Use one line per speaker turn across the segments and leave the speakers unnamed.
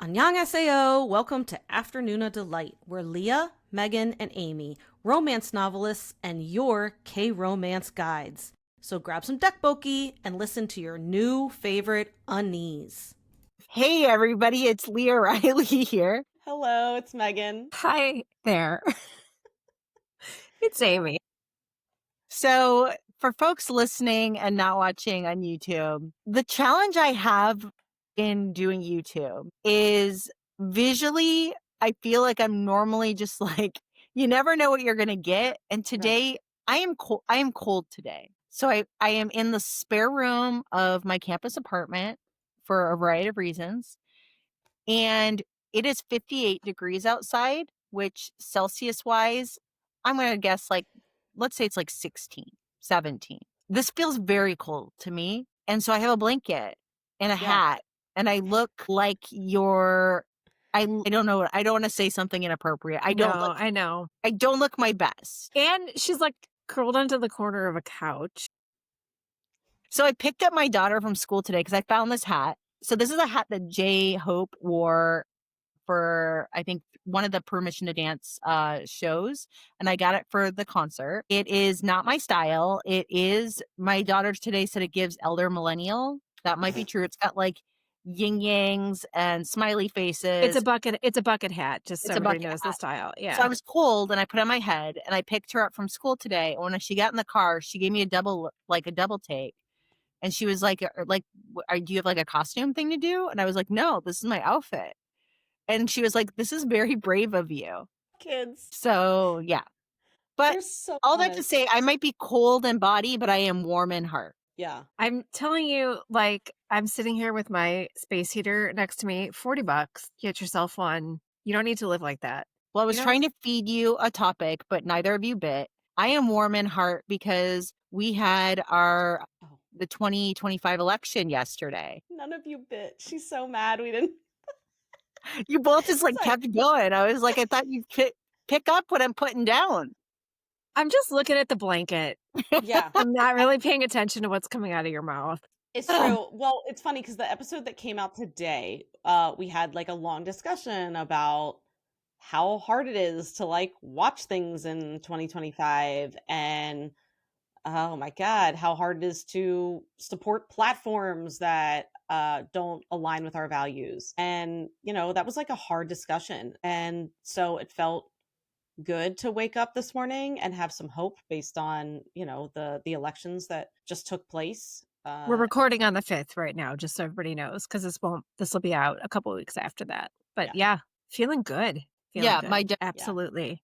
Annyeonghaseyo! Welcome to Afternoona Delight, where Leah, Megan, and Amy, romance novelists and your K-romance guides. So grab some dekboki and listen to your new favorite unnies.
Hey everybody, it's Leah Riley here.
Hello, it's Megan.
Hi there. It's Amy.
So for folks listening and not watching on YouTube, the challenge I have in doing YouTube is visually, I feel like I'm normally just like, you never know what you're going to get. And today I am cold today. So I am in the spare room of my campus apartment for a variety of reasons. And it is 58 degrees outside, which Celsius wise, I'm going to guess let's say it's like 16, 17. This feels very cold to me. And so I have a blanket and a hat and I look like I don't know. I don't want to say something inappropriate. I know. I don't look my best.
And she's like curled onto the corner of a couch.
So I picked up my daughter from school today because I found this hat. So this is a hat that J Hope wore for, I think, one of the Permission to Dance shows. And I got it for the concert. It is not my style. It is, my daughter today said it gives elder millennial. That might be true. It's got like yin yangs and smiley faces.
It's a bucket hat, just so everybody knows the style. Yeah.
So I was cold and I put it on my head and I picked her up from school today. And when she got in the car, she gave me a double take. And she was like, do you have like a costume thing to do? And I was like, no, this is my outfit. And she was like, this is very brave of you.
Kids.
So, yeah. But all that to say, I might be cold in body, but I am warm in heart.
Yeah.
I'm telling you, like, I'm sitting here with my space heater next to me, $40. Get yourself one. You don't need to live like that.
Well, I was trying to feed you a topic, but neither of you bit. I am warm in heart because we had the 2025 election yesterday.
None of you bit. She's so mad we didn't.
You both just kept going. I was like, I thought you'd pick up what I'm putting down.
I'm just looking at the blanket.
Yeah.
I'm not really paying attention to what's coming out of your mouth.
It's true. Well, it's funny because the episode that came out today, we had like a long discussion about how hard it is to watch things in 2025 and oh my God, how hard it is to support platforms that don't align with our values. And, that was like a hard discussion. And so it felt good to wake up this morning and have some hope based on, the elections that just took place.
We're recording on the 5th right now, just so everybody knows, because this will be out a couple of weeks after that. But feeling good. Good. Absolutely.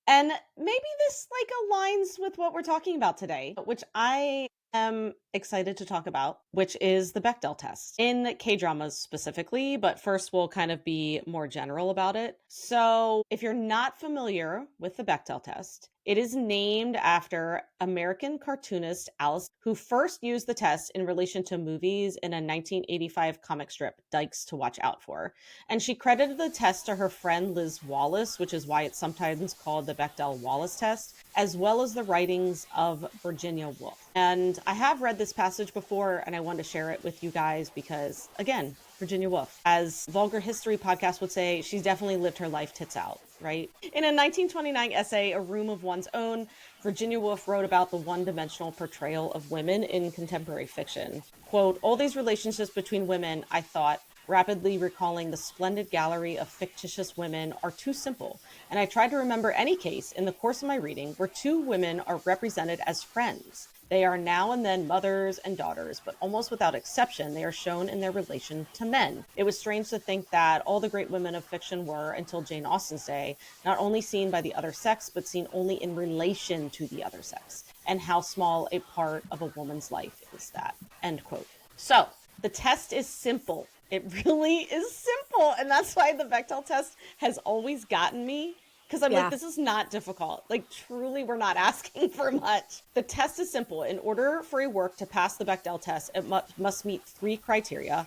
And maybe this aligns with what we're talking about today, which I am excited to talk about, which is the Bechdel test in K-dramas specifically. But first, we'll kind of be more general about it. So if you're not familiar with the Bechdel test, it is named after American cartoonist Alice, who first used the test in relation to movies in a 1985 comic strip, Dykes to Watch Out For. And she credited the test to her friend Liz Wallace, which is why it's sometimes called the Bechdel-Wallace test, as well as the writings of Virginia Woolf. And I have read this passage before, and I wanted to share it with you guys because, again, Virginia Woolf, as Vulgar History Podcast would say, she's definitely lived her life tits out, right? In a 1929 essay, A Room of One's Own, Virginia Woolf wrote about the one-dimensional portrayal of women in contemporary fiction. Quote, all these relationships between women, I thought, rapidly recalling the splendid gallery of fictitious women, are too simple. And I tried to remember any case in the course of my reading where two women are represented as friends. They are now and then mothers and daughters, but almost without exception, they are shown in their relation to men. It was strange to think that all the great women of fiction were, until Jane Austen's day, not only seen by the other sex, but seen only in relation to the other sex, and how small a part of a woman's life is that, end quote. So, the test is simple. It really is simple, and that's why the Bechdel test has always gotten me. Because I'm like, this is not difficult. Truly, we're not asking for much. The test is simple. In order for a work to pass the Bechdel test, it must meet 3 criteria.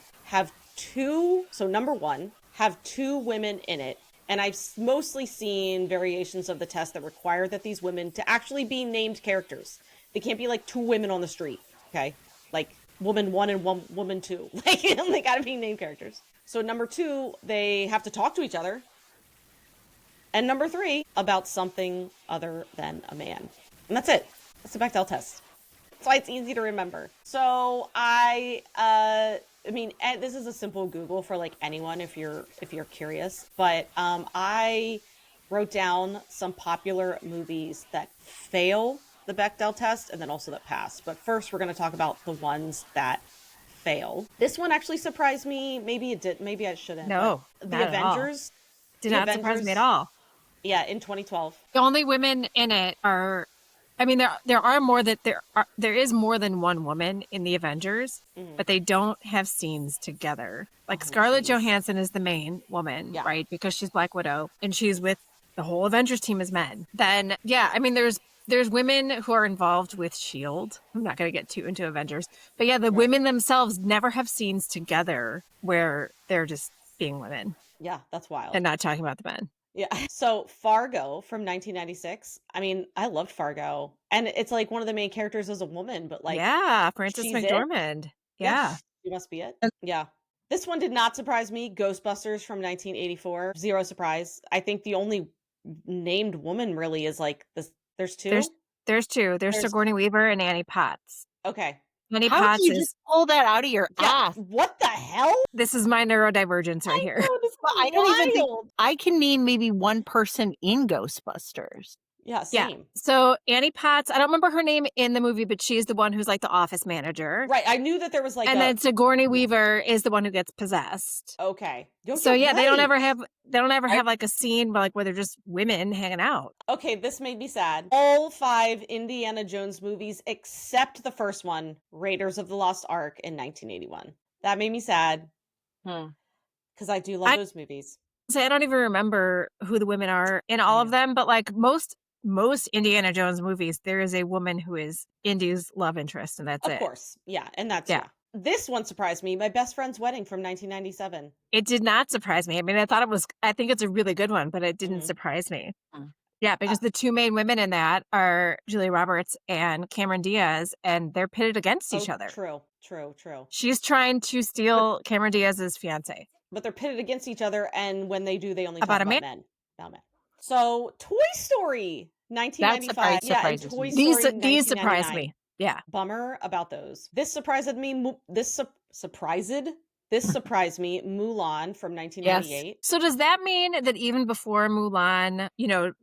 Number 1, have 2 women in it. And I've mostly seen variations of the test that require that these women to actually be named characters. They can't be 2 women on the street, okay? woman 1 and woman 2. Like, they gotta be named characters. So number 2, they have to talk to each other. And number 3, about something other than a man. And that's it. That's the Bechdel test. That's why it's easy to remember. So I mean, this is a simple Google for like anyone if you're curious. But I wrote down some popular movies that fail the Bechdel test and then also that pass. But first, we're going to talk about the ones that fail. This one actually surprised me. Maybe it did. Maybe I shouldn't.
No,
The Avengers
did not surprise me at all.
Yeah, in 2012.
The only women in it are, I mean, there are more that there is more than one woman in the Avengers, but they don't have scenes together. Like Scarlett Johansson is the main woman, right? Because she's Black Widow and she's with the whole Avengers team as men. Then, yeah, I mean, there's women who are involved with S.H.I.E.L.D. I'm not going to get too into Avengers, but yeah, the women themselves never have scenes together where they're just being women.
Yeah, that's wild.
And not talking about the men.
Yeah. So Fargo from 1996. I mean, I loved Fargo. And it's like one of the main characters is a woman, but like
Frances McDormand. Yeah.
She must be it. Yeah. This one did not surprise me. Ghostbusters from 1984. Zero surprise. I think the only named woman really is like this. There's two.
There's two. There's Sigourney Weaver and Annie Potts.
Okay.
Annie
How
Potts
did you just pull that out of your ass?
What the hell?
This is my neurodivergence right here.
I don't even think I can name maybe one person in Ghostbusters.
Yeah, same.
Yeah. So Annie Potts, I don't remember her name in the movie, but she's the one who's like the office manager.
Right. I knew that there was like
and then Sigourney Weaver is the one who gets possessed.
Okay.
So yeah, they don't ever have like a scene like where they're just women hanging out.
Okay, this made me sad. All 5 Indiana Jones movies except the first one, Raiders of the Lost Ark in 1981. That made me sad. Because I do love those movies.
So I don't even remember who the women are in all of them, but like most Indiana Jones movies, there is a woman who is Indy's love interest, and that's it.
Of course. Yeah. And that's This one surprised me. My Best Friend's Wedding from 1997.
It did not surprise me. I mean, I think it's a really good one, but it didn't surprise me. Yeah, because the two main women in that are Julia Roberts and Cameron Diaz, and they're pitted against each other.
True.
She's trying to steal Cameron Diaz's fiance.
But they're pitted against each other, and when they do, they only talk about men. About men. So, Toy Story, 1995.
That
Toy Story,
these surprised me. Yeah.
Bummer about those. This surprised me. This surprised me. Mulan from 1998. Yes.
So does that mean that even before Mulan,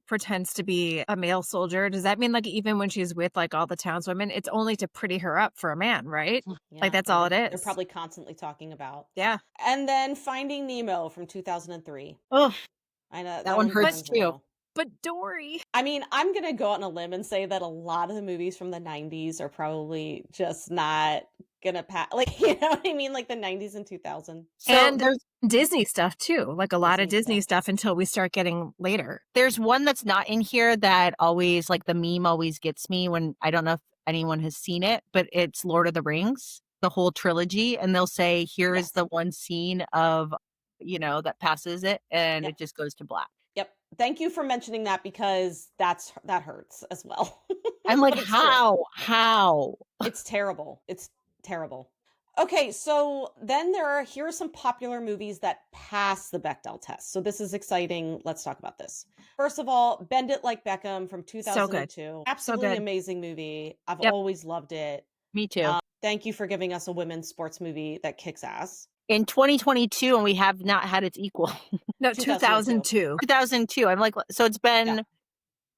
pretends to be a male soldier, does that mean like even when she's with like all the townswomen, it's only to pretty her up for a man, right? Yeah, like that's all it is.
They're probably constantly talking about.
Yeah.
And then Finding Nemo from 2003.
Oh,
I know
that one hurts too.
But Dory.
I mean, I'm going to go out on a limb and say that a lot of the movies from the 90s are probably just not going to pass. Like, you know what I mean? Like the 90s and 2000s.
And there's Disney stuff too. Like a lot of Disney stuff until we start getting later.
There's one that's not in here that always, like the meme always gets me when I don't know if anyone has seen it, but it's Lord of the Rings, the whole trilogy. And they'll say, here is the one scene of, that passes it. And it just goes to black.
Yep. Thank you for mentioning that because that hurts as well.
I'm like, how?
It's terrible. It's terrible. Okay, so then here are some popular movies that pass the Bechdel test. So this is exciting. Let's talk about this. First of all, Bend It Like Beckham from 2002.
So good.
Absolutely amazing movie. I've always loved it.
Me too.
Thank you for giving us a women's sports movie that kicks ass.
In 2022, and we have not had its equal.
No, 2002.
2002. I'm like, so it's been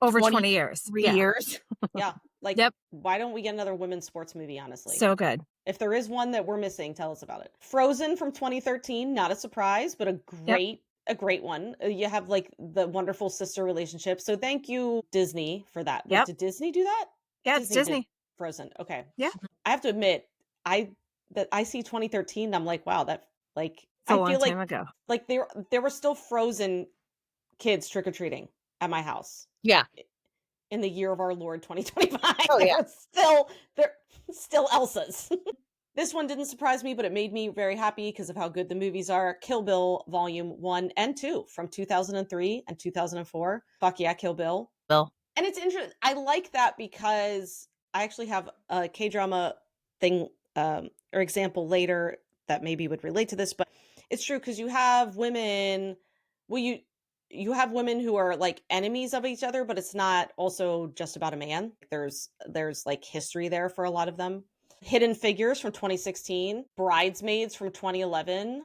over 20 years.
3 years.
Yeah. Like, why don't we get another women's sports movie, honestly?
So good.
If there is one that we're missing, tell us about it. Frozen from 2013, not a surprise, but a great one. You have like the wonderful sister relationship. So thank you, Disney, for that. Wait, did Disney do that?
Yeah, it's Disney.
Frozen. Okay.
Yeah.
I have to admit, I see 2013, I'm like, wow, that like
it's a long
feel
time ago.
Like there were still Frozen kids trick-or-treating at my house.
Yeah.
In the year of our Lord 2025.
Oh yeah.
They're still Elsa's. This one didn't surprise me, but it made me very happy because of how good the movies are. Kill Bill Volume 1 and 2 from 2003 and 2004. Fuck yeah, Kill Bill.
Bill.
And it's interesting. I like that because I actually have a K-drama thing or example later that maybe would relate to this, but it's true because you have women. Well, you have women who are like enemies of each other, but it's not also just about a man. There's like history there for a lot of them. Hidden Figures from 2016, Bridesmaids from 2011,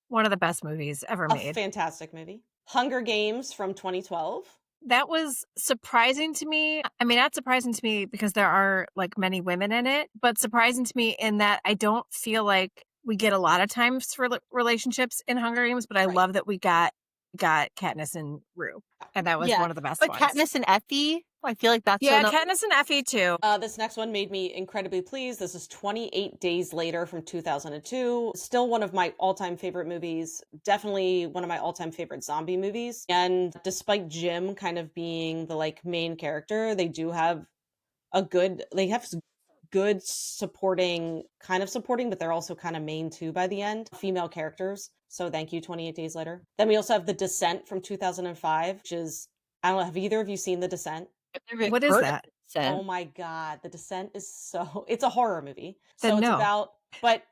One of the best movies ever
a
made.
fantastic movie. Hunger Games from 2012.
That was surprising to me. I mean, not surprising to me because there are like many women in it, but surprising to me in that I don't feel like we get a lot of times for relationships in Hunger Games, but I
Right.
love that we got Katniss and Rue, and that was
Yeah,
one of the best
but
ones.
Katniss and Effie, I feel like that's
Yeah,
another-
Katniss and Effie too.
This next one made me incredibly pleased. This is 28 Days Later from 2002. Still one of my all-time favorite movies. Definitely one of my all-time favorite zombie movies. And despite Jim kind of being the like main character, they have good supporting, but they're also kind of main too by the end. Female characters. So thank you, 28 Days Later. Then we also have The Descent from 2005, which is, I don't know, have either of you seen The Descent?
What is that?
Oh my God. The Descent is it's a horror movie. So
Then
it's
no.
about, but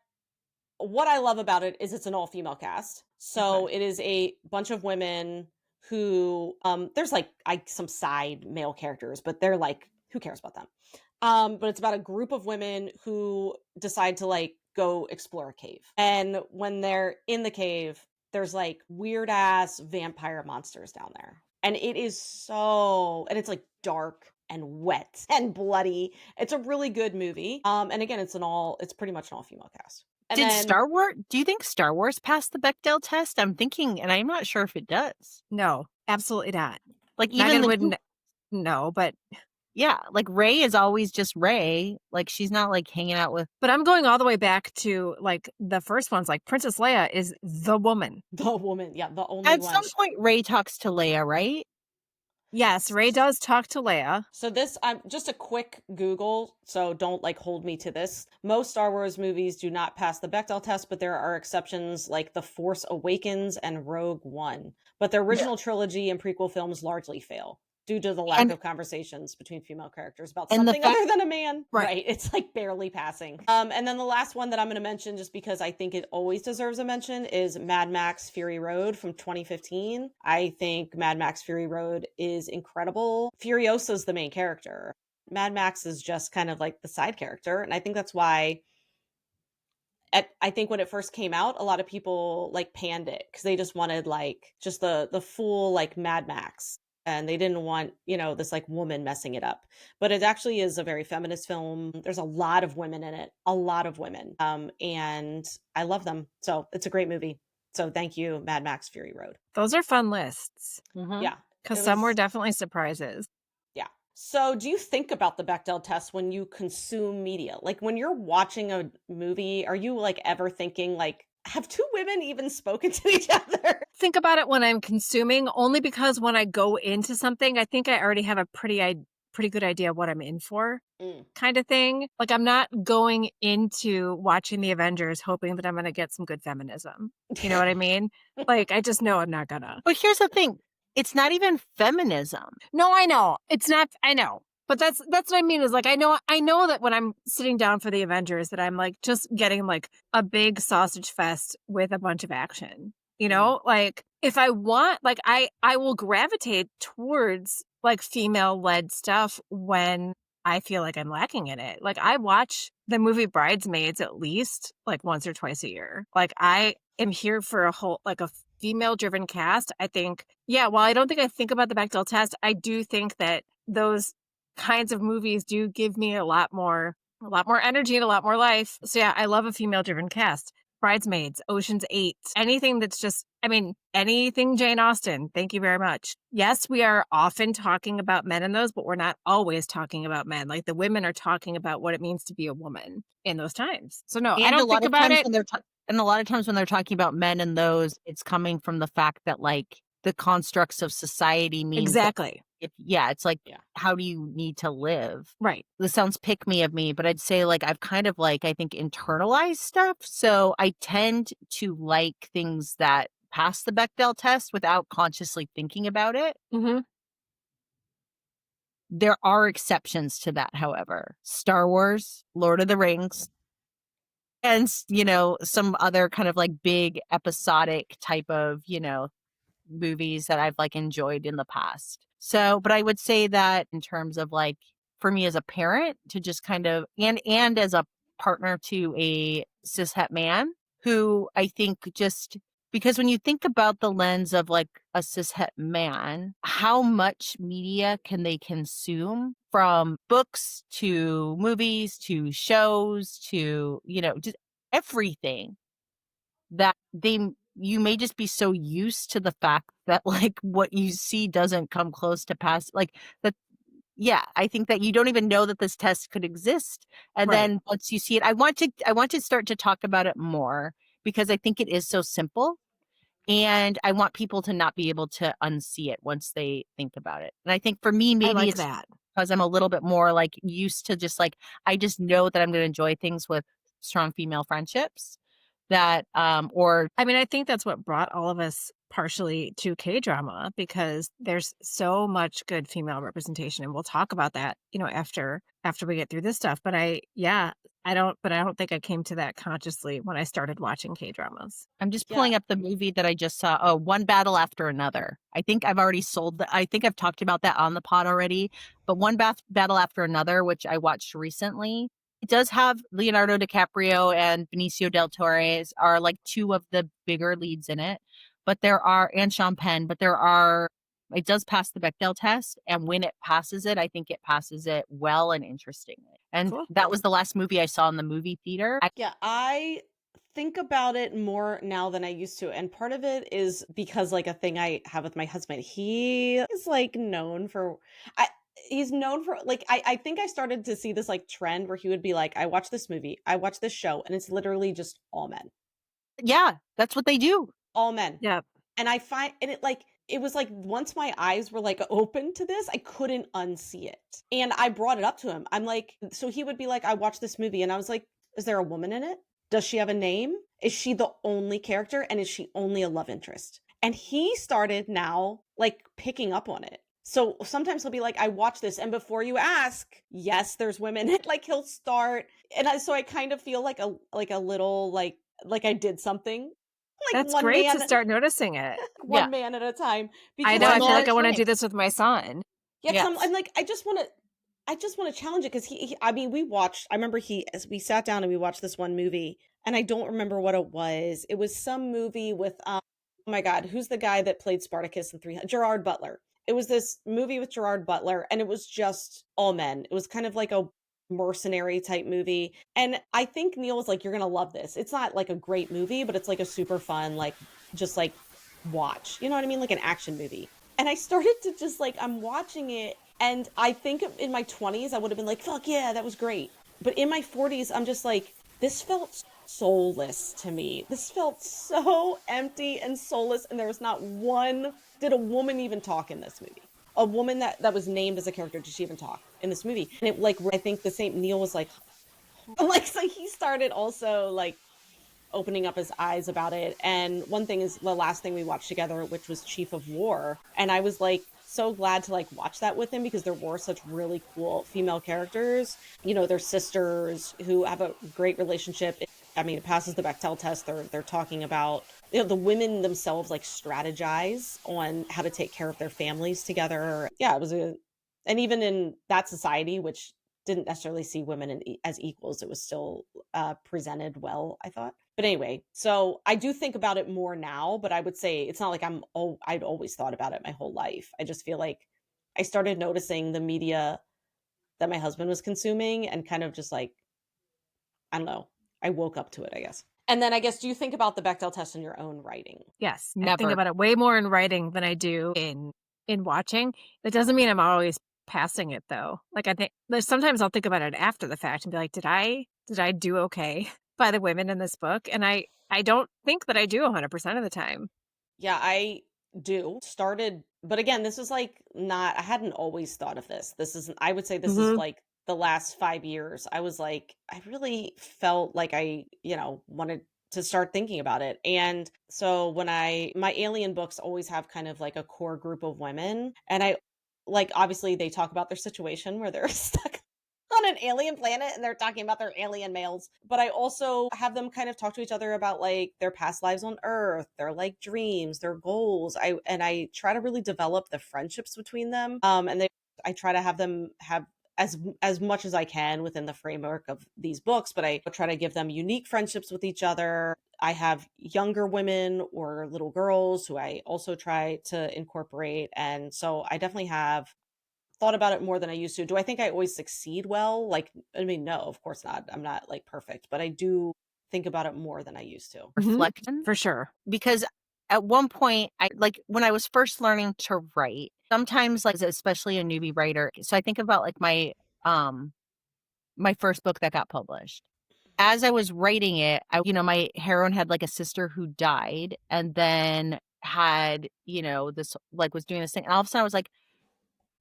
what I love about it is it's an all female cast. So it is a bunch of women who, there's like some side male characters, but they're like, who cares about them? But it's about a group of women who decide to like go explore a cave. And when they're in the cave, there's like weird ass vampire monsters down there. And it is and it's like dark and wet and bloody. It's a really good movie. And again, it's pretty much an all female cast. And
do you think Star Wars passed the Bechdel test? I'm thinking, and I'm not sure if it does.
No, absolutely not.
Like even
Megan
the
wouldn't. No, but
yeah, like Rey is always just Rey. Like she's not like hanging out with.
But I'm going all the way back to like the first ones. Like Princess Leia is the woman.
The woman, yeah, the only
At
one.
some point, Rey talks to Leia, right?
Yes, Rey does talk to Leia.
So this, just a quick Google, so don't like hold me to this. Most Star Wars movies do not pass the Bechdel test, but there are exceptions like The Force Awakens and Rogue One. But the original trilogy and prequel films largely fail due to the lack of conversations between female characters about something other than a man. Right. It's like barely passing. And then the last one that I'm going to mention, just because I think it always deserves a mention, is Mad Max Fury Road from 2015. I think Mad Max Fury Road is incredible. Furiosa's the main character. Mad Max is just kind of like the side character. And I think that's why I think when it first came out, a lot of people like panned it because they just wanted like just the full like Mad Max. And they didn't want, this like woman messing it up. But it actually is a very feminist film. There's a lot of women in it, a lot of women. And I love them. So it's a great movie. So thank you, Mad Max Fury Road.
Those are fun lists.
Mm-hmm.
Yeah.
Because some were definitely surprises.
Yeah. So do you think about the Bechdel test when you consume media? Like when you're watching a movie, are you like ever thinking like, have two women even spoken to each other?
Think about it when I'm consuming, only because when I go into something, I think I already have a pretty good idea of what I'm in for, kind of thing. Like I'm not going into watching the Avengers hoping that I'm going to get some good feminism. You know what I mean? Like I just know I'm not gonna.
But here's the thing. It's not even feminism.
No, I know. It's not. I know. But that's what I mean is like I know that when I'm sitting down for the Avengers that I'm like just getting like a big sausage fest with a bunch of action. You know, like if I want, like I will gravitate towards like female led stuff when I feel like I'm lacking in it. Like I watch the movie Bridesmaids at least like once or twice a year. Like I am here for a female driven cast. I think, yeah, while I don't think I think about the Bechdel test, I do think that those kinds of movies do give me a lot more energy and a lot more life. So yeah, I love a female driven cast. Bridesmaids, Ocean's 8, anything that's just, anything Jane Austen. Thank you very much. Yes, we are often talking about men in those, but we're not always talking about men. Like the women are talking about what it means to be a woman in those times. So no, I don't think about it.
And a lot of times when they're talking about men in those, it's coming from the fact that like the constructs of society mean
exactly.
It's like, how do you need to live?
Right.
This sounds pick me of me, but I'd say like I've kind of like, I think, internalized stuff. So I tend to like things that pass the Bechdel test without consciously thinking about it.
Mm-hmm.
There are exceptions to that, however. Star Wars, Lord of the Rings, and, some other kind of like big episodic type of, movies that I've like enjoyed in the past. So, but I would say that in terms of like for me as a parent to just kind of and as a partner to a cishet man who I think just because when you think about the lens of like a cishet man, how much media can they consume from books to movies to shows to, just everything that you may just be so used to the fact that like what you see doesn't come close to pass like that. Yeah, I think that you don't even know that this test could exist. And
Right.
then once you see it, I want to start to talk about it more because I think it is so simple. And I want people to not be able to unsee it once they think about it. And I think for me,
I
maybe
like
it's
that.
because I'm a little bit more like used to just like, I just know that I'm going to enjoy things with strong female friendships that, or
I mean, I think that's what brought all of us partially to K-drama because there's so much good female representation, and we'll talk about that, after we get through this stuff. But I don't think I came to that consciously when I started watching K-dramas.
I'm just
Yeah.
pulling up the movie that I just saw. Oh, One Battle After Another. I think I've already I think I've talked about that on the pod already. But Battle After Another, which I watched recently, it does have Leonardo DiCaprio and Benicio del Torres are like two of the bigger leads in it. But and Sean Penn, it does pass the Bechdel test. And when it passes it, I think it passes it well and interestingly. And
Cool.
that was the last movie I saw in the movie theater.
Yeah, I think about it more now than I used to. And part of it is because like a thing I have with my husband, he is like known for he's known for like I think I started to see this like trend where he would be like, I watch this movie, I watch this show, and it's literally just all men.
Yeah, that's what they do.
All men.
Yeah.
And I find and it was like once my eyes were like open to this, I couldn't unsee it. And I brought it up to him. I'm like, so he would be like, I watched this movie, and I was like, is there a woman in it? Does she have a name? Is she the only character? And is she only a love interest? And he started now like picking up on it. So sometimes he'll be like, I watch this. And before you ask, yes, there's women. Like he'll start. And so I kind of feel like a little like I did something. Like
That's
one
great
man,
to start noticing it.
one
Yeah.
man at a time.
I
Because
know. I
I'm
feel like I want to
like-
do this with my son.
Yeah, 'cause
Yes.
I'm like, I just want to challenge it because I mean, I remember as we sat down and we watched this one movie, and I don't remember what it was. It was some movie with, oh my God, who's the guy that played Spartacus in 300? Gerard Butler. It was this movie with Gerard Butler, and it was just all men. It was kind of like a mercenary type movie. And I think Neil was like, you're going to love this. It's not like a great movie, but it's like a super fun, like, just like watch. You know what I mean? Like an action movie. And I started to just like, I'm watching it. And I think in my 20s, I would have been like, fuck yeah, that was great. But in my 40s, I'm just like, this felt soulless to me. This felt so empty and soulless. And there was not one, did a woman even talk in this movie? A woman that was named as a character, did she even talk in this movie? And it like, I think the same, Neil was like, so he started also like opening up his eyes about it. And one thing is the last thing we watched together, which was Chief of War. And I was like so glad to like watch that with him because there were such really cool female characters. You know, they're sisters who have a great relationship. I mean, it passes the Bechdel test. They're talking about, you know, the women themselves like strategize on how to take care of their families together. Yeah, it was and even in that society, which didn't necessarily see women as equals, it was still presented well, I thought. But anyway, so I do think about it more now, but I would say it's not like I'd always thought about it my whole life. I just feel like I started noticing the media that my husband was consuming and kind of just like, I don't know, I woke up to it, I guess. And then I guess, do you think about the Bechdel test in your own writing?
Yes. I
Never.
think about it way more in writing than I do in watching. That doesn't mean I'm always passing it though. Like I think sometimes I'll think about it after the fact and be like, did I do okay by the women in this book? And I don't think that I do 100% of the time.
Yeah, I do. But again, this is like I hadn't always thought of this. I would say this is like the last 5 years. I was like, I really felt like I, wanted to start thinking about it. And so my alien books always have kind of like a core group of women. And I like, obviously they talk about their situation where they're stuck on on an alien planet and they're talking about their alien males. But I also have them kind of talk to each other about like their past lives on Earth, their like dreams, their goals. I try to really develop the friendships between them. I try to have them have as much as I can within the framework of these books, but I try to give them unique friendships with each other. I have younger women or little girls who I also try to incorporate. And so I definitely have thought about it more than I used to. Do I think I always succeed well? Like, I mean, no, of course not. I'm not like perfect, but I do think about it more than I used to.
Reflection.
For sure.
Because at one point, I like when I was first learning to write, sometimes like especially a newbie writer. So I think about like my first book that got published. As I was writing it, my heroine had like a sister who died and then had, this like was doing this thing. And all of a sudden I was like,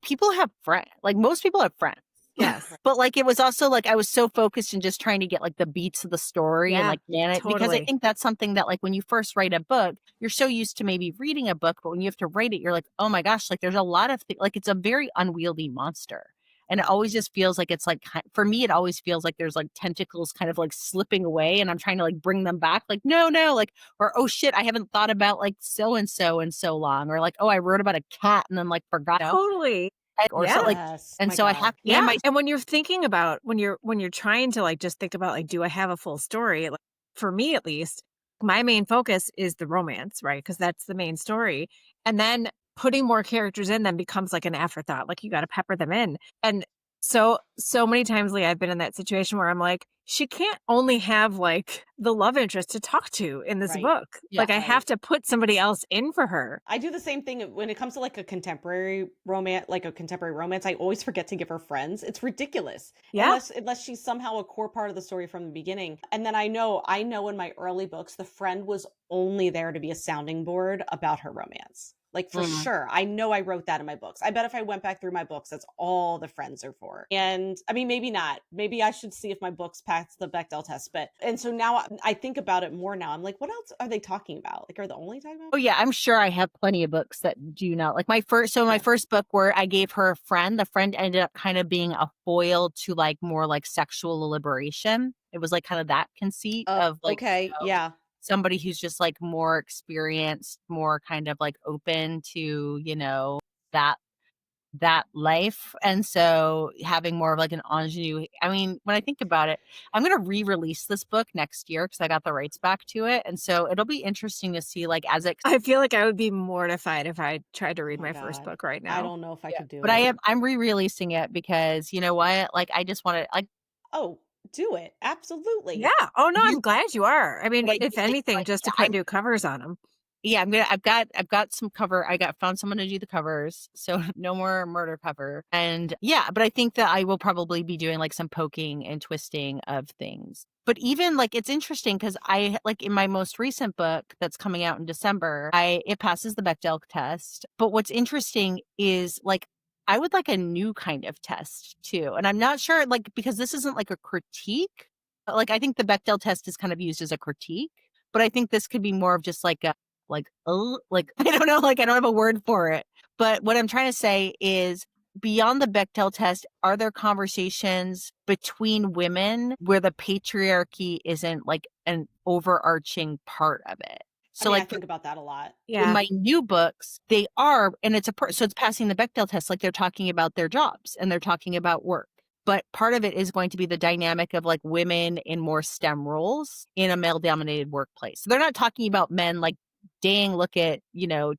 people have friends. Like most people have friends.
Yes.
But like it was also like I was so focused in just trying to get like the beats of the story and
Yeah,
like man it because I
totally.
think that's something that like when you first write a book, you're so used to maybe reading a book, but when you have to write it, you're like, oh my gosh, like there's a lot of like it's a very unwieldy monster. And it always just feels like it's like for me, it always feels like there's like tentacles kind of like slipping away and I'm trying to like bring them back. Like, no, like, or oh shit, I haven't thought about like so and so in so long. Or like, oh, I wrote about a cat and then like forgot.
Totally.
Or
Yeah.
so like
Yes.
and
My
so I
God.
have
Yeah.
my
And when you're thinking about when you're trying to like just think about like, do I have a full story? Like, for me at least, my main focus is the romance, right? Because that's the main story. And then putting more characters in them becomes like an afterthought. Like you got to pepper them in. And so many times, Lee, I've been in that situation where I'm like, she can't only have like the love interest to talk to in this
Right.
book.
Yeah.
Like I have to put somebody else in for her.
I do the same thing when it comes to like a contemporary romance, I always forget to give her friends. It's ridiculous.
Yeah.
Unless she's somehow a core part of the story from the beginning. And then I know in my early books, the friend was only there to be a sounding board about her romance. Like for sure. I know I wrote that in my books. I bet if I went back through my books, that's all the friends are for. And I mean, maybe not. Maybe I should see if my books pass the Bechdel test. And so now I think about it more now. I'm like, what else are they talking about? Like, are they only talking about?
Oh yeah, I'm sure I have plenty of books that do not like my first book where I gave her a friend, the friend ended up kind of being a foil to like more like sexual liberation. It was like kind of that conceit of like
okay, yeah.
somebody who's just like more experienced, more kind of like open to, that life. And so having more of like an ingenue. I mean, when I think about it, I'm going to re-release this book next year because I got the rights back to it. And so it'll be interesting to see like as it.
I feel like I would be mortified if I tried to read my first
God.
book right now.
I don't know if I could do
But
it.
I'm re-releasing it because you know what? Like I just want to like.
Oh, do it. Absolutely.
Yeah. Oh no, I'm glad you are. I mean,
Like,
if anything,
like,
just to put new covers on them.
Yeah, I've got some cover. Found someone to do the covers, so no more murder cover. And yeah, but I think that I will probably be doing like some poking and twisting of things. But even like it's interesting because I like in my most recent book that's coming out in December, it passes the Bechdel test. But what's interesting is like I would like a new kind of test too, and I'm not sure like because this isn't like a critique. Like I think the Bechdel test is kind of used as a critique, but I think this could be more of just like a like I don't know, like I don't have a word for it. But what I'm trying to say is beyond the Bechdel test, are there conversations between women where the patriarchy isn't like an overarching part of it? So
I think about that a lot.
Yeah.
in my new books, they are, and it's so it's passing the Bechdel test, like they're talking about their jobs and they're talking about work. But part of it is going to be the dynamic of like women in more STEM roles in a male dominated workplace. So they're not talking about men like, dang, look at,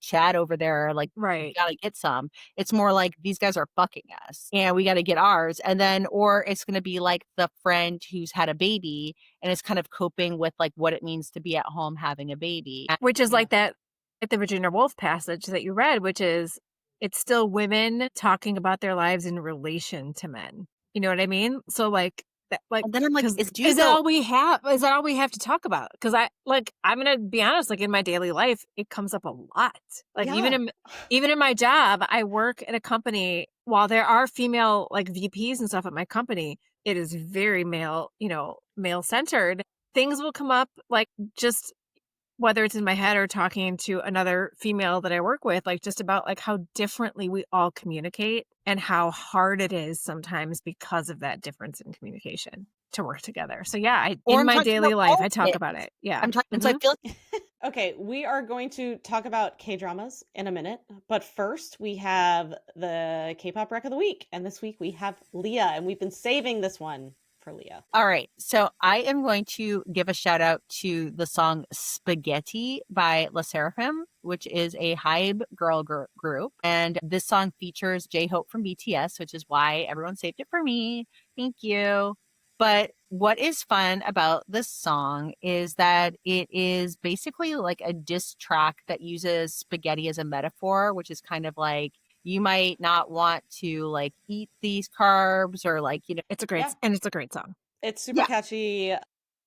Chad over there. Like,
Right.
we got to get some. It's more like these guys are fucking us and we got to get ours. And then, or it's going to be like the friend who's had a baby and is kind of coping with like what it means to be at home having a baby.
Which is like that at the Virginia Woolf passage that you read, which is it's still women talking about their lives in relation to men. You know what I mean? So like that, like
And then I'm like,
is that all we have? Is that all we have to talk about? Because I'm gonna be honest, like in my daily life, it comes up a lot. Like even in my job, I work at a company. While there are female like VPs and stuff at my company, it is very male centered. Things will come up like just whether it's in my head or talking to another female that I work with, like just about like how differently we all communicate and how hard it is sometimes because of that difference in communication to work together. So yeah,
Or
in
I'm
my
talking
daily
about
life, I talk
politics.
about it. Yeah.
I'm talking, so I feel like
Okay, we are going to talk about K-dramas in a minute, but first we have the K-pop rec of the week, and this week we have Leah, and we've been saving this one for Leah.
all right. So I am going to give a shout out to the song Spaghetti by La Seraphim, which is a Hybe girl group. And this song features J-Hope from BTS, which is why everyone saved it for me. Thank you. But what is fun about this song is that it is basically like a diss track that uses spaghetti as a metaphor, which is kind of like you might not want to like eat these carbs or like, you know,
It's a great,
Yeah.
and it's a great song.
It's super
Yeah.
catchy.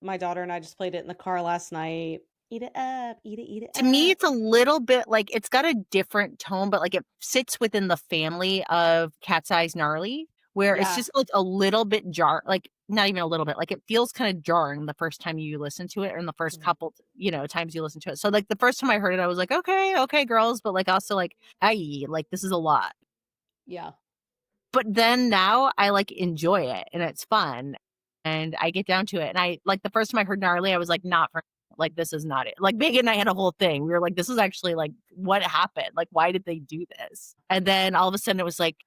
My daughter and I just played it in the car last night. Eat it up, eat it
To me,
up.
it's a little bit like it's got a different tone, but like it sits within the family of Cat's Eyes Gnarly, where it's
Yeah.
just like a little bit like not even a little bit, like it feels kind of jarring the first time you listen to it, or in the first
Mhm.
couple, you know, times you listen to it. So like the first time I heard it, I was like, okay, girls, but like also like, aye, like this is a lot.
Yeah.
But then now I like enjoy it and it's fun and I get down to it. And I like the first time I heard Gnarly, I was like, not for like, this is not it. Like Megan and I had a whole thing. We were like, this is actually like what happened? Like, why did they do this? And then all of a sudden it was like,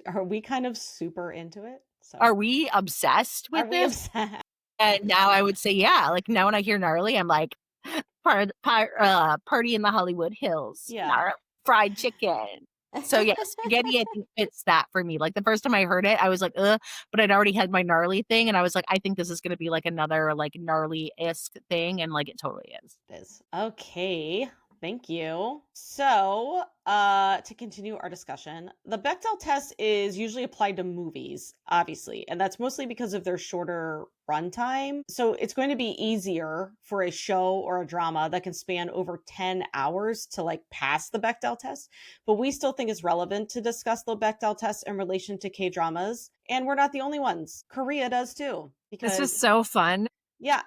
Are we kind of super into it? So
are we obsessed
are
with
we
this?
upset?
And now I would say, yeah. Like now when I hear Gnarly, I'm like, party in the Hollywood Hills,
Yeah.
fried chicken. So yeah, spaghetti I think fits that for me. Like the first time I heard it, I was like, ugh, but I'd already had my gnarly thing, and I was like, I think this is gonna be like another like gnarly-esque thing, and like it totally is.
It is. Okay. Thank you. So, to continue our discussion, the Bechdel test is usually applied to movies, obviously, and that's mostly because of their shorter runtime. So, it's going to be easier for a show or a drama that can span over 10 hours to like pass the Bechdel test. But we still think it's relevant to discuss the Bechdel test in relation to K-dramas, and we're not the only ones. Korea does too,
This was
because
so fun.
yeah.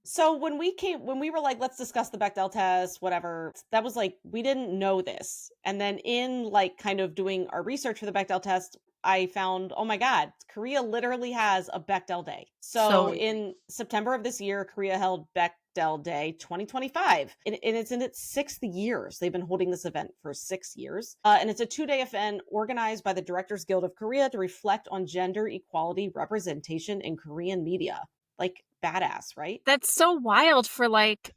So when we were like, let's discuss the Bechdel test, whatever, that was like, we didn't know this. And then in like kind of doing our research for the Bechdel test, I found, oh my God, Korea literally has a Bechdel Day. So in September of this year, Korea held Bechdel Day 2025. And it's in its 6th years. They've been holding this event for 6 years. And it's a 2-day event organized by the Directors Guild of Korea to reflect on gender equality representation in Korean media. Like badass, right?
That's so wild for like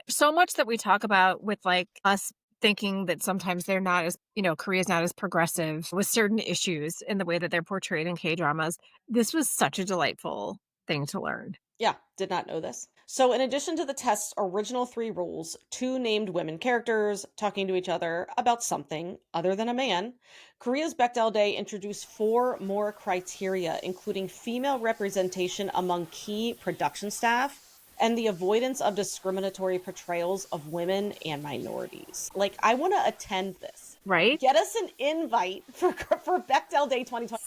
so much that we talk about with like us thinking that sometimes they're not as, you know, Korea's not as progressive with certain issues in the way that they're portrayed in K-dramas. This was such a delightful thing to learn.
Yeah, did not know this. So, in addition to the test's original 3 rules, 2 named women characters talking to each other about something other than a man, Korea's Bechdel Day introduced 4 more criteria, including female representation among key production staff and the avoidance of discriminatory portrayals of women and minorities. Like, I want to attend this.
Right?
Get us an invite for Bechdel Day 2020.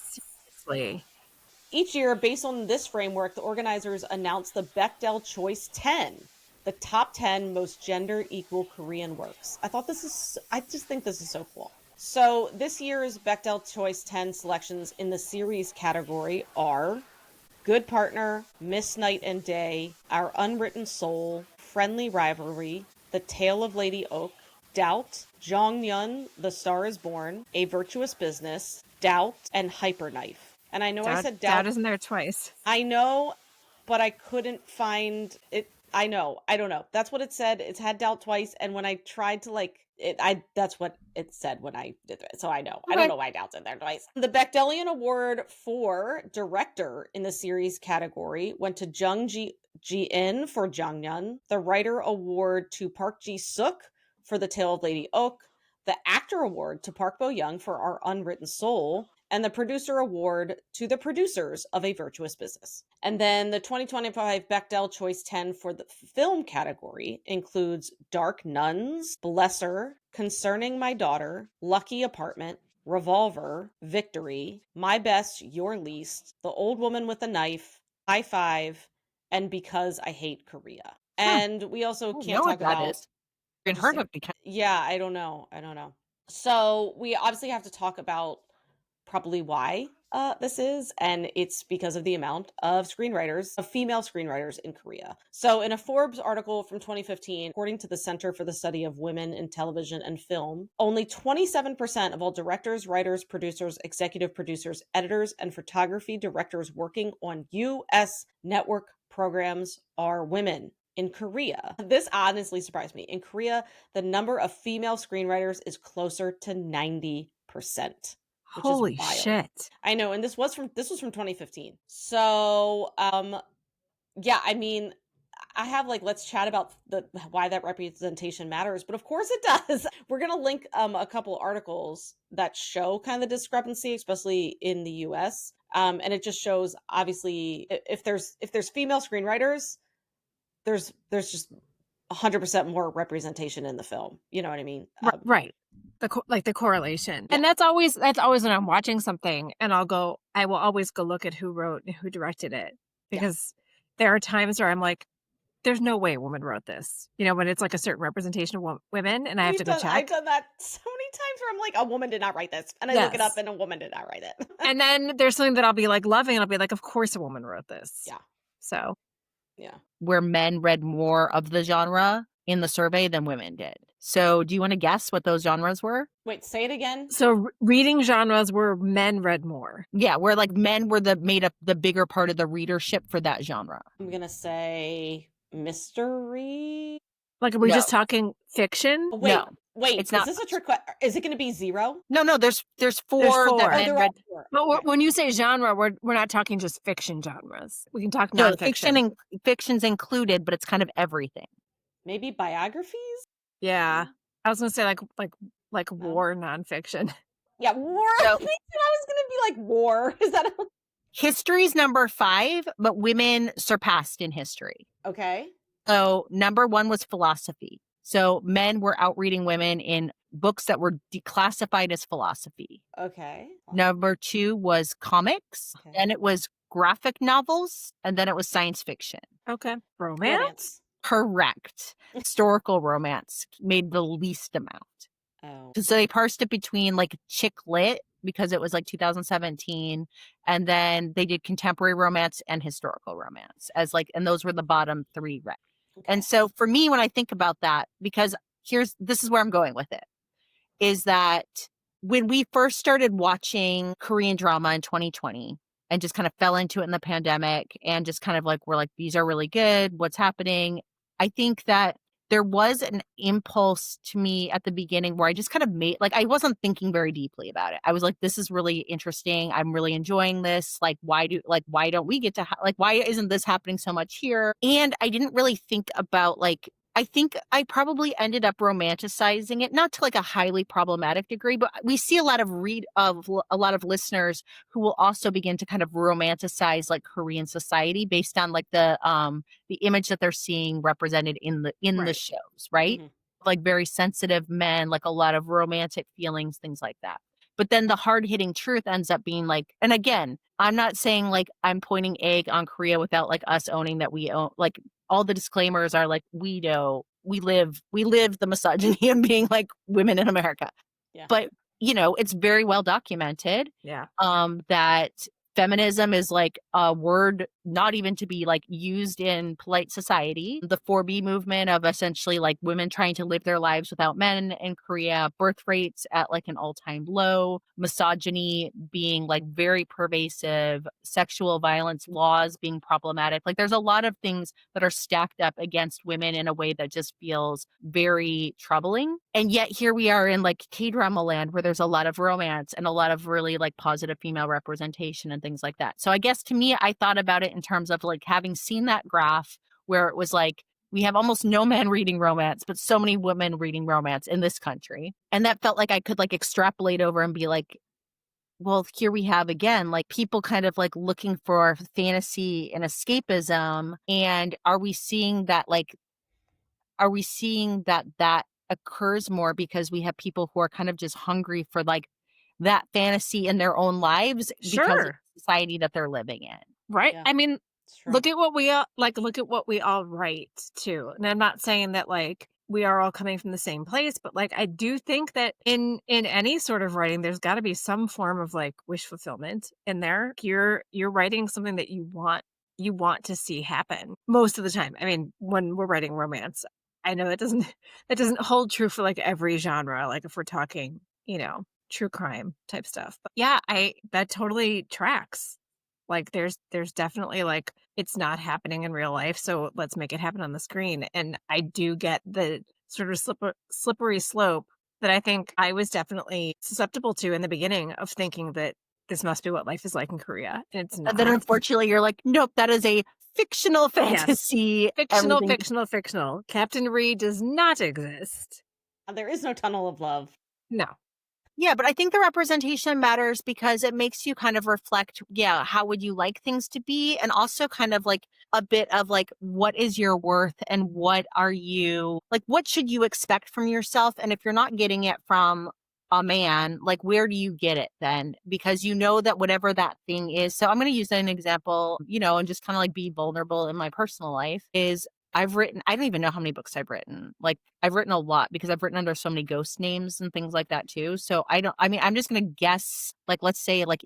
Seriously.
Each year, based on this framework, the organizers announce the Bechdel Choice 10, the top 10 most gender equal Korean works. I just think this is so cool. So this year's Bechdel Choice 10 selections in the series category are Good Partner, Miss Night and Day, Our Unwritten Soul, Friendly Rivalry, The Tale of Lady Oak, Doubt, Jonghyun, The Star is Born, A Virtuous Business, Doubt, and Hyperknife. And I know I said doubt
isn't there twice.
I know, but I couldn't find it. I know. I don't know. That's what it said. It's had doubt twice. And when I tried to that's what it said when I did it. So I know. I don't know why doubt's in there twice. The Bechdelian Award for Director in the series category went to Jung Ji-in for Jonghyun. The Writer Award to Park Ji-suk for The Tale of Lady Oak. The Actor Award to Park Bo-young for Our Unwritten Soul, and the Producer Award to the producers of A Virtuous Business. And then the 2025 Bechdel Choice 10 for the film category includes Dark Nuns, Blesser, Concerning My Daughter, Lucky Apartment, Revolver, Victory, My Best, Your Least, The Old Woman with a Knife, High Five, and Because I Hate Korea. And we also
I
can't
know what
talk
that
about
is. Been heard of because
yeah, I don't know. So we obviously have to talk about probably why this is, and it's because of the amount of female screenwriters in Korea. So in a Forbes article from 2015, according to the Center for the Study of Women in Television and Film, only 27% of all directors, writers, producers, executive producers, editors, and photography directors working on U.S. network programs are women. In Korea, this honestly surprised me. In Korea, the number of female screenwriters is closer to 90%. Which
Holy
is wild.
shit.
I know, and this was from 2015. So, yeah, I mean, I have like let's chat about why that representation matters, but of course it does. We're gonna link a couple articles that show kind of the discrepancy, especially in the U.S. And it just shows obviously if there's female screenwriters, there's just 100% more representation in the film. You know what I mean?
Right. The correlation.
Yeah.
And that's always when I'm watching something and I will always go look at who wrote and who directed it, because there are times where I'm like, there's no way a woman wrote this, when it's like a certain representation of women, and I have to go check.
I've done that so many times where I'm like, a woman did not write this. And I look it up and a woman did not write it.
And then there's something that I'll be like loving, and I'll be like, of course a woman wrote this.
Yeah.
So.
Yeah.
Where men read more of the genre in the survey than women did. So do you want to guess what those genres were?
Wait, say it again.
So reading genres where men read more.
Yeah, where like men were made up the bigger part of the readership for that genre.
I'm going to say mystery.
Like, are we just talking fiction?
Oh, wait,
no.
Wait,
it's not.
Is this a trick question? Is it going to be 0?
No, there's four that men read.
But when you say genre, we're not talking just fiction genres. We can talk nonfiction.
Fiction's included, but it's kind of everything.
Maybe biographies?
Yeah. I was going to say like war nonfiction.
Yeah, war. I was going to be like war. Is that
History's number 5, but women surpassed in history.
Okay.
So number 1 was philosophy. So men were outreading women in books that were declassified as philosophy.
Okay.
Number 2 was comics.
Okay.
Then it was graphic novels. And then it was science fiction.
Okay. Romance?
Correct. Historical romance made the least amount.
Oh.
So they parsed it between like chick lit, because it was like 2017. And then they did contemporary romance and historical romance and those were the bottom 3 read. Okay. And so for me, when I think about that, because this is where I'm going with it, is that when we first started watching Korean drama in 2020 and just kind of fell into it in the pandemic and just kind of like, we're like, these are really good. What's happening? I think that there was an impulse to me at the beginning where I just kind of I wasn't thinking very deeply about it. I was like, this is really interesting. I'm really enjoying this. Like, why don't we get to, why isn't this happening so much here? And I didn't really think about I think I probably ended up romanticizing it, not to like a highly problematic degree, but we see a lot of listeners who will also begin to kind of romanticize like Korean society based on like the image that they're seeing represented in the shows, right? Mm-hmm. Like very sensitive men, like a lot of romantic feelings, things like that. But then the hard-hitting truth ends up being like, and again, I'm not saying like I'm pointing egg on Korea without like us owning that we own, like all the disclaimers are like, we live the misogyny and being like women in America. Yeah. But, it's very well documented.
Yeah.
That feminism is like a word not even to be like used in polite society. The 4B movement of essentially like women trying to live their lives without men in Korea, birth rates at like an all-time low, misogyny being like very pervasive, sexual violence laws being problematic. Like there's a lot of things that are stacked up against women in a way that just feels very troubling. And yet here we are in like K-drama land where there's a lot of romance and a lot of really like positive female representation and things like that. So I guess to me, I thought about it in terms of like having seen that graph where it was like, we have almost no men reading romance, but so many women reading romance in this country. And that felt like I could like extrapolate over and be like, well, here we have again, like people kind of like looking for fantasy and escapism. And are we seeing that that occurs more because we have people who are kind of just hungry for like that fantasy in their own lives because of the society that they're living in?
Right. Yeah. I mean,
It's true.
Look at what we all like. Look at what we all write too. And I'm not saying that like we are all coming from the same place, but like I do think that in any sort of writing, there's got to be some form of like wish fulfillment in there. You're writing something that you want to see happen most of the time. I mean, when we're writing romance, I know that doesn't hold true for like every genre. Like if we're talking, true crime type stuff. But yeah, that totally tracks. Like there's definitely like it's not happening in real life, so let's make it happen on the screen. And I do get the sort of slippery slope that I think I was definitely susceptible to in the beginning of thinking that this must be what life is like in Korea. And it's not.
And then unfortunately you're like, nope, that is a fictional fantasy.
Yes.
Everything-
Fictional. Captain Reed does not exist.
There is no tunnel of love.
No.
Yeah, but I think the representation matters because it makes you kind of reflect, how would you like things to be? And also kind of like a bit of like, what is your worth and what should you expect from yourself? And if you're not getting it from a man, like where do you get it then? Because you know that whatever that thing is. So I'm going to use an example, and just kind of like be vulnerable in my personal life is I don't even know how many books I've written. Like I've written a lot because I've written under so many ghost names and things like that too. So I'm just going to guess, like, let's say like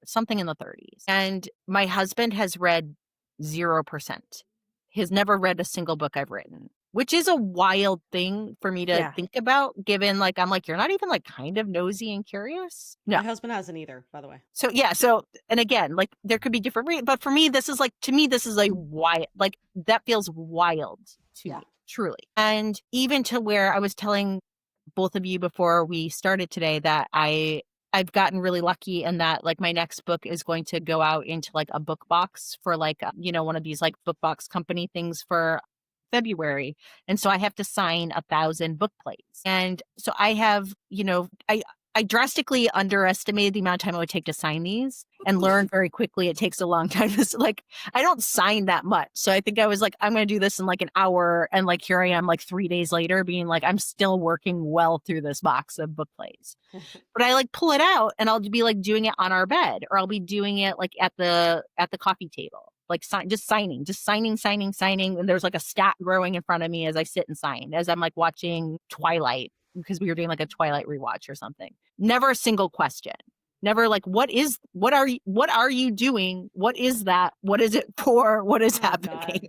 something in the 30s. And my husband has read 0%. He's never read a single book I've written, which is a wild thing for me to think about, given like, I'm like, you're not even like kind of nosy and curious. No.
My husband hasn't either, by the way.
So, and again, like there could be different reasons, but for me, this is a wild, like that feels wild to me, truly. And even to where I was telling both of you before we started today that I've gotten really lucky in that like my next book is going to go out into like a book box for like, one of these like book box company things for February. And so I have to sign 1,000 book plates. And so I have, I drastically underestimated the amount of time it would take to sign these and learned very quickly it takes a long time. I don't sign that much. So I think I was like, I'm going to do this in like an hour. And like, here I am like 3 days later being like, I'm still working well through this box of book plates. But I like pull it out and I'll be like doing it on our bed, or I'll be doing it like at the coffee table, like just signing. And there's like a stat growing in front of me as I sit and sign, as I'm like watching Twilight, because we were doing like a Twilight rewatch or something. Never a single question. Never like, what are you doing? What is that? What is it for? What is happening?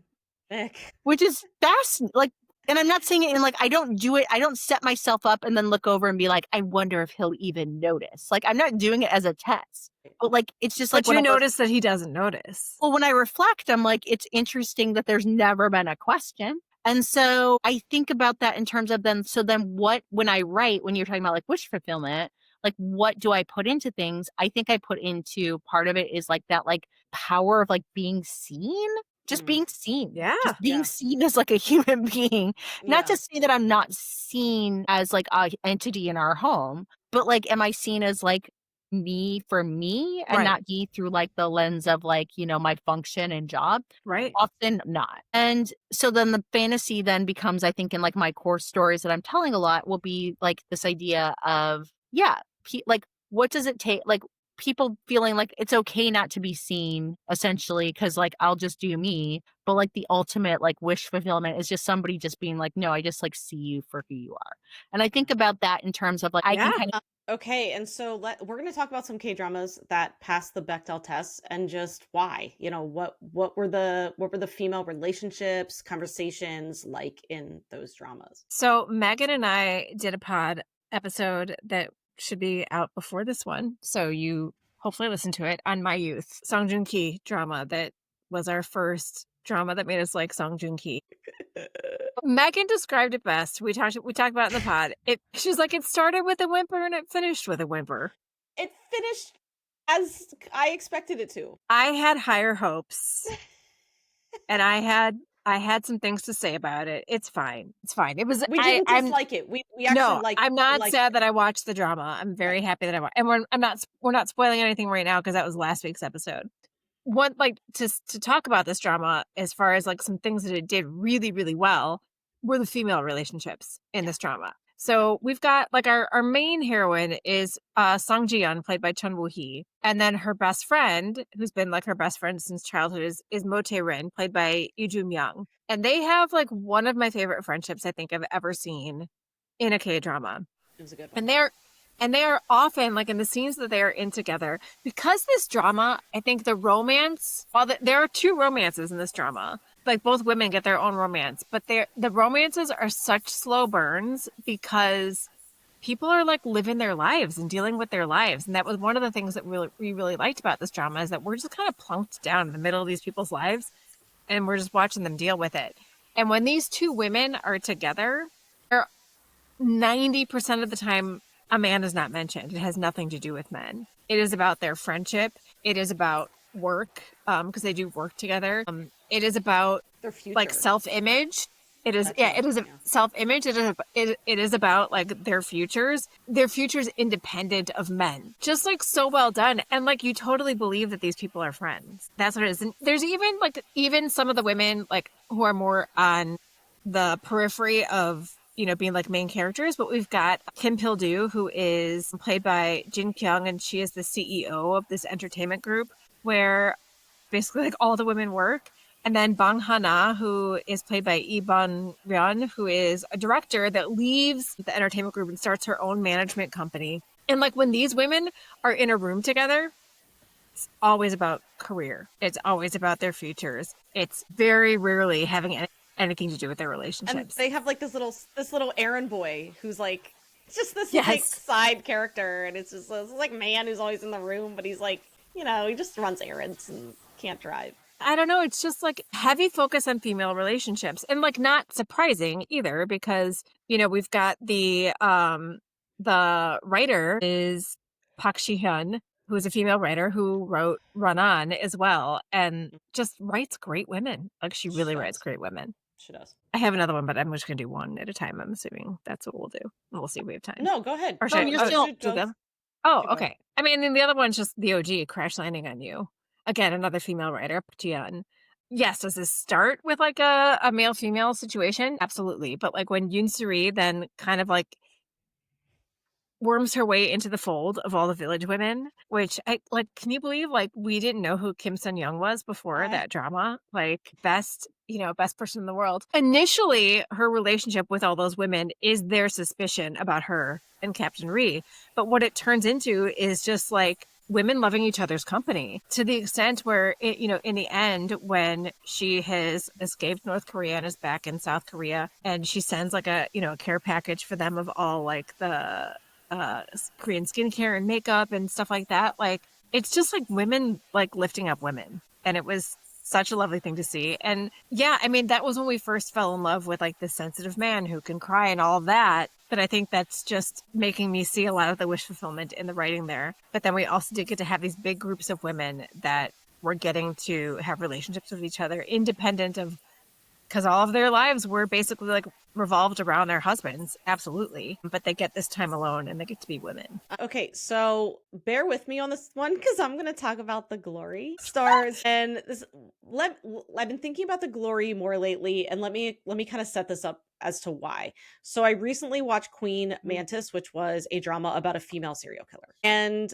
Which is fascinating. Like, and I'm not saying it in like, I don't do it. I don't set myself up and then look over and be like, I wonder if he'll even notice. Like, I'm not doing it as a test. But like, it's just like,
but you notice that he doesn't notice.
Well, when I reflect, I'm like, it's interesting that there's never been a question. And so I think about that in terms of then when I write, when you're talking about like wish fulfillment, like what do I put into things? I think I put into part of it is like that like power of like being seen, just being seen.
Yeah.
Just being seen as like a human being. Not to say that I'm not seen as like an entity in our home, but like, am I seen as like me for me and not me through like the lens of like, my function and job?
Right.
Often not. And so then the fantasy then becomes, I think in like my core stories that I'm telling a lot will be like this idea of, like what does it take? Like people feeling like it's okay not to be seen essentially. Cause like, I'll just do me. But like the ultimate like wish fulfillment is just somebody just being like, no, I just like see you for who you are. And I think about that in terms of like, I can kind of.
Okay, and so we're going to talk about some K-dramas that passed the Bechdel test and just why. What were the female relationships, conversations like in those dramas?
So Megan and I did a pod episode that should be out before this one, so you hopefully listen to it, on My Youth, Song Joong Ki drama that was our first drama that made us like Song Joong Ki. Megan described it best. We talked about it in the pod. She's like, it started with a whimper and it finished with a whimper.
It finished as I expected it to.
I had higher hopes, and I had some things to say about it. It's fine. It was.
We didn't dislike it. We actually like.
I'm not sad that I watched the drama. I'm very happy that I watched. And we're not spoiling anything right now because that was last week's episode. One, like to talk about this drama as far as like some things that it did really, really well were the female relationships in this drama. So we've got like our main heroine is Song Ji-yeon, played by Chun Woo-hee. And then her best friend, who's been like her best friend since childhood, is Mo Tae-rin, played by Lee Jun-young. And they have like one of my favorite friendships I think I've ever seen in a K-drama.
It was a good one.
And they are often like in the scenes that they are in together, because this drama, I think the romance, there are two romances in this drama, like both women get their own romance, but the romances are such slow burns because people are like living their lives and dealing with their lives. And that was one of the things that we really liked about this drama, is that we're just kind of plunked down in the middle of these people's lives and we're just watching them deal with it. And when these two women are together, 90% of the time, a man is not mentioned. It has nothing to do with men. It is about their friendship. It is about work, because they do work together. It is about
Their future.
like self-image. It is self-image. It is about like their futures independent of men. Just like so well done. And like you totally believe that these people are friends. That's what it is. And there's even some of the women like who are more on the periphery of, you know, being like main characters, but we've got Kim Pil-doo, who is played by Jin Kyung, and she is the CEO of this entertainment group where basically like all the women work. And then Bang Ha-na, who is played by Lee Bun-ryun, who is a director that leaves the entertainment group and starts her own management company. And like when these women are in a room together, it's always about career. It's always about their futures. It's very rarely having anything to do with their relationships.
And they have like this little errand boy who's like just this like side character, and it's just this like man who's always in the room, but he's like, you know, he just runs errands and can't drive.
I don't know. It's just like heavy focus on female relationships, and like not surprising either, because, you know, we've got the writer is Park Shi-hyun, who's a female writer who wrote Run On as well, and just writes great women. Like she really writes great women.
She does.
I have another one, but I'm just going to do one at a time. I'm assuming that's what we'll do. We'll see if we have time.
No, go ahead.
Or should I do them? Oh,
Keep
okay. I mean, and the other one's just the OG, Crash Landing on You. Again, another female writer, Ji-yeon. Yes, does this start with like a male-female situation? Absolutely. But like when Yoon Suri then kind of like worms her way into the fold of all the village women, which I like, can you believe like we didn't know who Kim Sun-young was before that drama? Like best person in the world. Initially, her relationship with all those women is their suspicion about her and Captain Ri. But what it turns into is just like women loving each other's company, to the extent where, in the end, when she has escaped North Korea and is back in South Korea, and she sends like a care package for them of all like the Korean skincare and makeup and stuff like that. Like, it's just like women like lifting up women. And it was such a lovely thing to see. And yeah, I mean, that was when we first fell in love with like the sensitive man who can cry and all of that. But I think that's just making me see a lot of the wish fulfillment in the writing there. But then we also did get to have these big groups of women that were getting to have relationships with each other independent of, because all of their lives were basically like revolved around their husbands. Absolutely. But they get this time alone and they get to be women.
Okay, so bear with me on this one because I'm going to talk about the Glory stars. And I've been thinking about the Glory more lately, and let me kind of set this up as to why. So I recently watched Queen Mantis, which was a drama about a female serial killer. And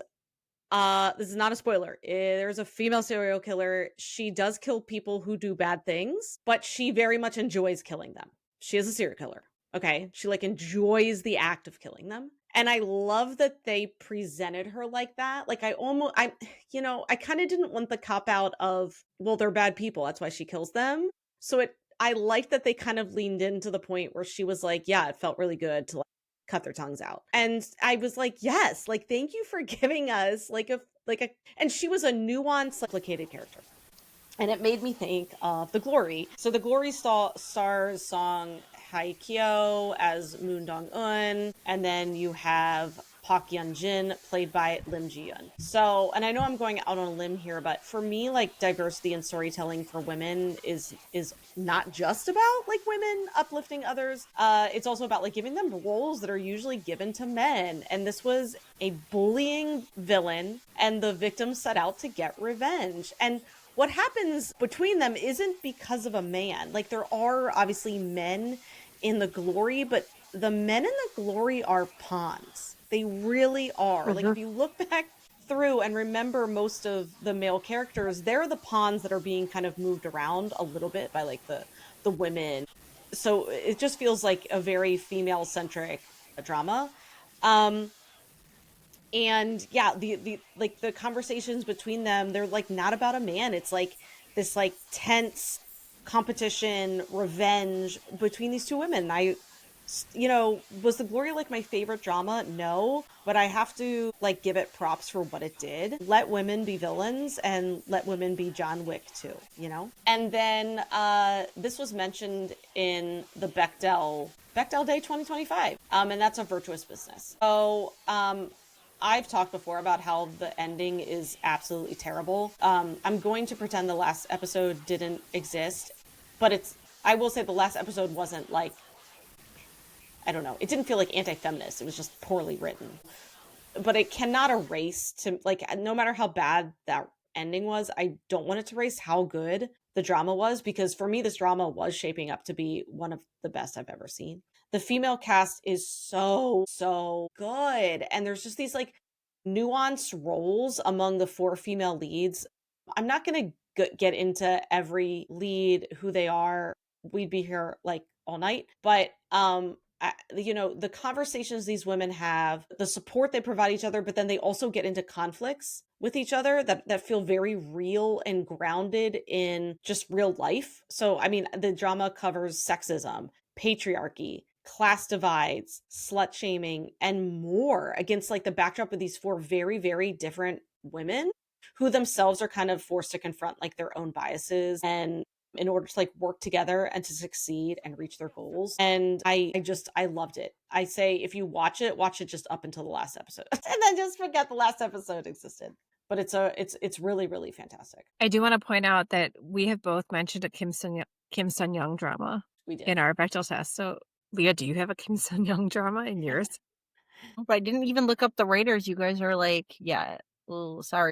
this is not a spoiler. There's a female serial killer. She does kill people who do bad things, but she very much enjoys killing them. She is a serial killer. Okay. She like enjoys the act of killing them. And I love that they presented her like that. Like I kind of didn't want the cop out of, well, they're bad people, that's why she kills them. So I liked that they kind of leaned into the point where she was like, yeah, it felt really good to like cut their tongues out. And I was like, yes, like, thank you for giving us and she was a nuanced, complicated character. And it made me think of The Glory. So The Glory stars Song Hye-kyo as Moon Dong-eun. And then you have Park Yeon-jin, played by Lim Ji-yeon. So, and I know I'm going out on a limb here, but for me, like, diversity in storytelling for women is not just about, like, women uplifting others. It's also about, like, giving them roles that are usually given to men. And this was a bullying villain, and the victim set out to get revenge. And what happens between them isn't because of a man. Like, there are obviously men in The Glory, but the men in the glory are pawns. They really are. Like, if you look back through and remember most of the male characters, they're the pawns that are being kind of moved around a little bit by like the women. So it just feels like a very female centric drama. And yeah, the like the conversations between them, they're like not about a man. It's like this like tense competition, revenge between these two women. Was the glory like my favorite drama? No, but I have to like give it props for what it did. Let women be villains and let women be John Wick too, you know? And then this was mentioned in the Bechdel Day 2025. And that's a virtuous business. So I've talked before about how the ending is absolutely terrible. I'm going to pretend the last episode didn't exist, but I will say the last episode wasn't like, I don't know, it didn't feel like anti-feminist. It was just poorly written. But it cannot erase to, like, no matter how bad that ending was, I don't want it to erase how good the drama was, because for me, this drama was shaping up to be one of the best I've ever seen. The female cast is so good. And there's just these like nuanced roles among the 4 female leads. I'm not going to get into every lead, who they are. We'd be here like all night. But the conversations these women have, the support they provide each other, but then they also get into conflicts with each other that feel very real and grounded in just real life. So, I mean, the drama covers sexism, patriarchy, class divides, slut shaming, and more against like the backdrop of these 4 very, very different women who themselves are kind of forced to confront like their own biases and in order to like work together and to succeed and reach their goals. And I loved it. I say, if you watch it just up until the last episode and then just forget the last episode existed. But it's really, really fantastic.
I do want to point out that we have both mentioned a Kim Sun Young drama
We did.
in our Bechdel test. So, Leah, do you have a Kim Sun Young drama in yours?
I didn't even look up the writers. You guys are like, yeah, well, sorry.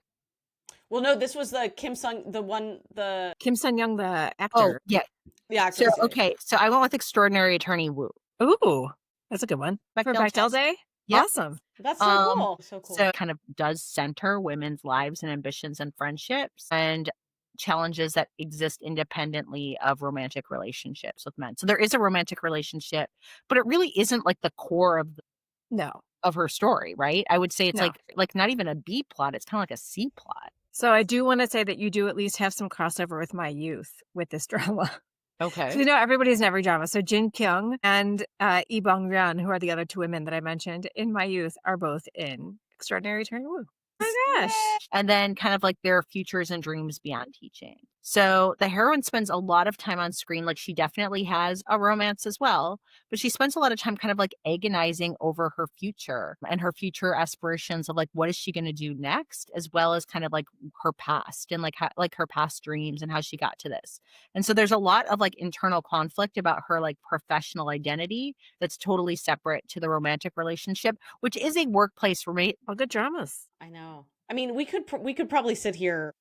Well, no, this was the Kim Sun
Young, the actor.
Oh, yeah.
The actress.
So, okay, so I went with Extraordinary Attorney Woo.
Ooh, that's a good one. For Bechdel
Test.
Day?
Yep.
Awesome.
That's so cool. So cool.
So it kind of does center women's lives and ambitions and friendships and challenges that exist independently of romantic relationships with men. So there is a romantic relationship, but it really isn't like the core of her story, right? I would say it's like not even a B plot. It's kind of like a C plot.
So I do want to say that you do at least have some crossover with my youth with this drama.
Okay.
So, everybody's in every drama. So Jin Kyung and Lee Bong-ryun, who are the other 2 women that I mentioned in my youth, are both in Extraordinary Attorney Woo. Oh my gosh.
And then kind of like their futures and dreams beyond teaching. So the heroine spends a lot of time on screen. Like, she definitely has a romance as well, but she spends a lot of time kind of like agonizing over her future and her future aspirations of like, what is she going to do next, as well as kind of like her past and like her past dreams and how she got to this. And so there's a lot of like internal conflict about her like professional identity that's totally separate to the romantic relationship, which is a workplace roommate.
All good dramas.
I know. I mean, we could probably sit here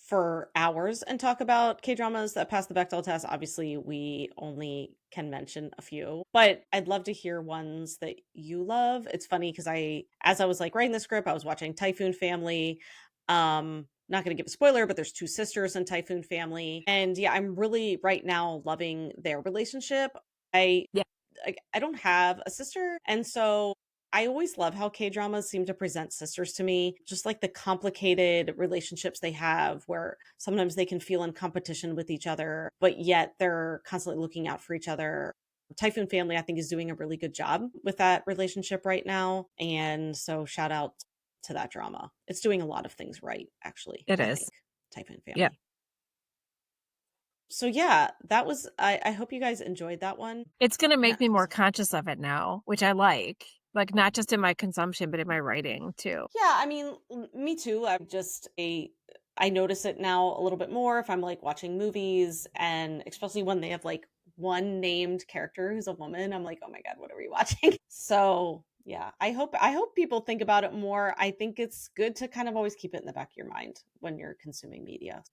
for hours and talk about K-dramas that pass the Bechdel test. Obviously, we only can mention a few, but I'd love to hear ones that you love. It's funny because as I was like writing the script, I was watching Typhoon Family. Not going to give a spoiler, but there's 2 sisters in Typhoon Family. And yeah, I'm really right now loving their relationship. I don't have a sister, and so I always love how K-dramas seem to present sisters to me, just like the complicated relationships they have where sometimes they can feel in competition with each other, but yet they're constantly looking out for each other. Typhoon Family, I think, is doing a really good job with that relationship right now. And so shout out to that drama. It's doing a lot of things right, actually.
It is.
Typhoon Family.
Yeah.
So yeah, that was, I hope you guys enjoyed that one.
It's going to make me more conscious of it now, which I like not just in my consumption, but in my writing too.
Yeah, I mean, me too. I notice it now a little bit more if I'm like watching movies, and especially when they have like one named character who's a woman, I'm like, oh my God, what are we watching? So yeah, I hope people think about it more. I think it's good to kind of always keep it in the back of your mind when you're consuming media.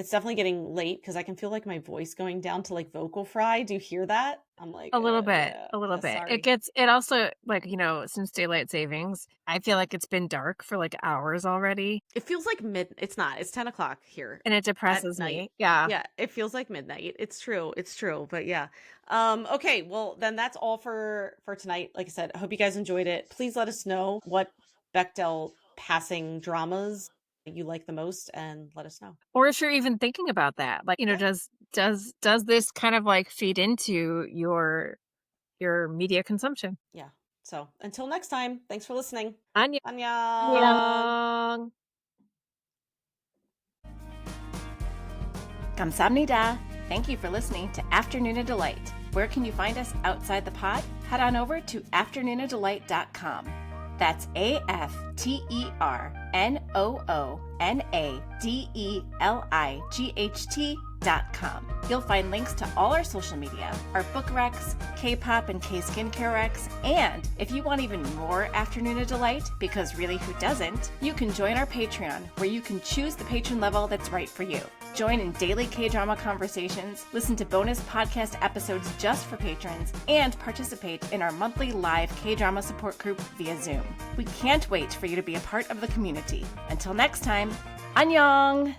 It's definitely getting late because I can feel like my voice going down to like vocal fry. Do you hear that? I'm like,
A little bit.
sorry.
It also, like, since daylight savings, I feel like it's been dark for like hours already,
It feels like it's not. It's 10 o'clock here
and it
at
depresses
night.
me. Yeah.
Yeah, it feels like midnight. It's true. It's true. But yeah. Okay, well then that's all for tonight. Like I said, I hope you guys enjoyed it. Please let us know what Bechdel passing dramas you like the most and let us know.
Or if you're even thinking about that, like,
Yeah.
does this kind of like feed into your media consumption?
Yeah. So until next time, thanks for listening.
Annyeong.
Annyeong.
Kamsahamnida. Thank you for listening to Afternoon of Delight. Where can you find us outside the pod? Head on over to afternoonadelight.com. That's AFTERNOONADELIGHT.com. You'll find links to all our social media, our book recs, K-pop and K-skincare recs, and if you want even more Afternoon of Delight, because really who doesn't, you can join our Patreon, where you can choose the patron level that's right for you. Join in daily K-drama conversations, listen to bonus podcast episodes just for patrons, and participate in our monthly live K-drama support group via Zoom. We can't wait for you to be a part of the community. Until next time, annyeong!